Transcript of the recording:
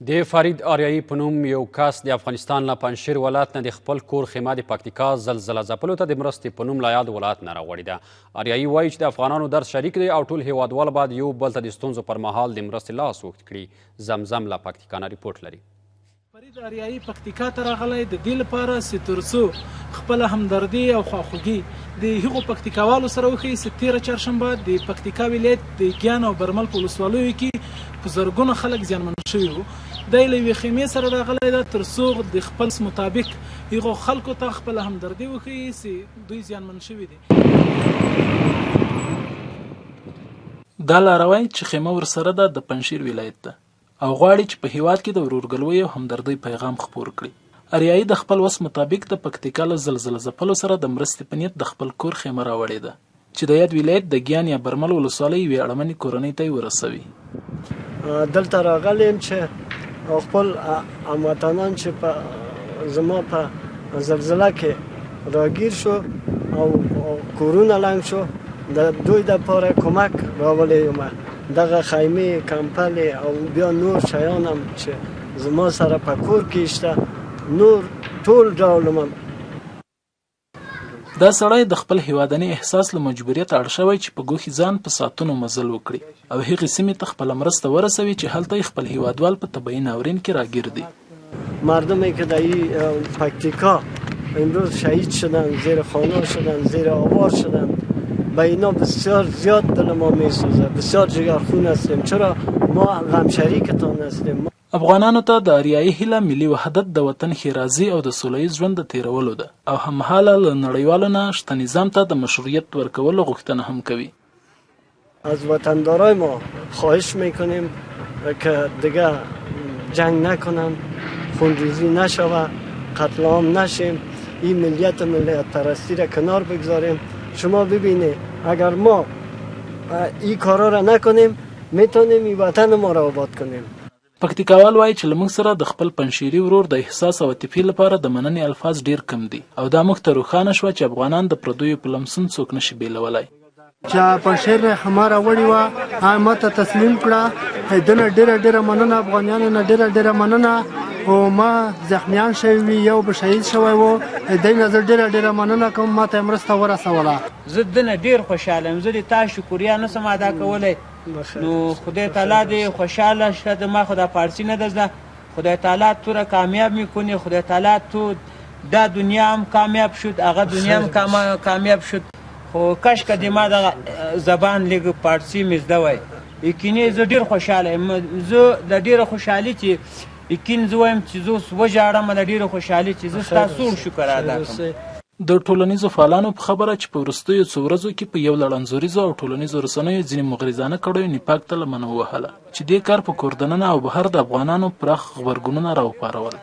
د فرید آریایي په نوم یو کس د افغانستان له پنجشیر ولایت نه د خپل کور خیمه د پکتیکا زلزله ځپلو ته د مرستې په نوم له یاد ولایت نه راوړې ده. آریایي وایي چې د افغانانو درد شریک دی او ټول هیوادوال باید یو بل ته د ستونزو پر مهال د مرستې لاس اوږد کړي. زمزم له پکتیکا نه ریپورټ لري. فرید آریایي پکتیکا ته راغلی د دې لپاره چې تر څو خپله همدردي او خواخوږي د هغو پکتیکاوالو سره وښیي چې تېره چهارشنبه د پکتیکا ولایت د ګیان او برمل په ولسوالیو کې په زرګونه خلک زیانمن شوي وو. دی له یوې خیمې سره راغلی ده تر څو د خپل مطابق هغو خلکو ته خپله همدردي وښیي چې دوی زیانمن شوي دي. دا لاروی چې خیمه ورسره ده د پنجشیر ولایت ده او غواړي چې په هیواد کې د ورورګلوۍ او همدردۍ پیغام خپور کړي. آریایي د خپل وس مطابق د پکتیکا له زلزله ځپلو سره د مرستې په نیت د خپل کور خیمه راوړې ده چې د یاد ولایت د ګیان یا برمل ولسوالۍ یوې اړمنې کورنۍ ته یې ورسوي. دلته راغلی یم چې خپل هموطنان چې زما په زلزله کې راګیر شو او کورونه لنګ شو د دوی دپاره کمک راوړی یم. دغه خیمې کمپلې او بیا نور شیان هم چې زما سره په کور کې شته نور ټول ډول. دا سړی د خپل هیوادني احساس له مجبوریت اړ شوی چې په ګوښې ځان په ساعتونو مزل وکړي او هغې سیمې ته خپله مرسته ورسوي چې هلته یې خپل هیوادوال په طبیعي ناورین کې راګیر دي. مردمی که در پکتیکا امروز شهید شدن، زیر خانه شدن، زیر آوار شدن، به اینا بسیار زیاد دل ما میسوزه. بسیار جگرخون هستیم چرا ما غم شریکتان هستیم. افغانانو ته د آریایي هیله ملي وحدت د وطن ښېرازي او د سوله ییز ژوند د تیرولو ده او هممهاله له نړیوالو نه شته نظام ته د مشروعیت ورکولو غوښتنه هم کوي. از وطندارای ما خواهش میکنیم که دیگه جنگ نکنن، خونریزی نشوه، قتل عام نشیم، این ملیت پرستی را کنار بگذاریم. شما ببینید اگر ما این کارا را نکنیم میتونیم این وطن ما را آباد کنیم. پکتیکاوال وایي چې له موږ سره د خپل پنجشیري ورور د احساس او عاطفې لپاره د مننې الفاظ ډیر کم دي او دا موږ ته روښانه شوه چې افغانان د پردیو په لمسون څوک نشي بیلولی. چې پنجشیر نه خیمه راوړې وه ما ته تسلیم کړه. دنه ډیره مننه، افغانانو نه ډیره مننه. او ما زخمیان شوي وي، یو به شهید شوی و. دی نه زه ډیره مننه کوم ما ته مرسته ورسوله. زه دنه ډیر خوشحاله یم. زه د تا شکریا نسم ادا کولی نو خدای تعالی دې خوشحاله شد. ما خدا فارسی ندازده. خدای تعالی تو را کامیاب میکنه. خدای تعالی تو دا دنیا هم کامیاب شد، اغا دنیا هم کامیاب شد. خو کاش که ما دا زبان لږ فارسی مزده وای. یقیني زه ډیر خوشحاله یم. زه د ډیره خوشحالي چې یقین زه وایم چې زه اوس وژاړم د ډیره خوشحالي چې زه ستاسو شکر ادا کوم. د ټولنیزو فعالانو په خبره چې په وروستیو څو ورځو کې په یو لړ انځوریزو او ټولنیزو رسنیو ځینې مغرضانه کړیو نفاق ته لمنه ووهله چې دې کار په کور دننه او بهر د افغانانو پراخ غبرګونونه راوپارول.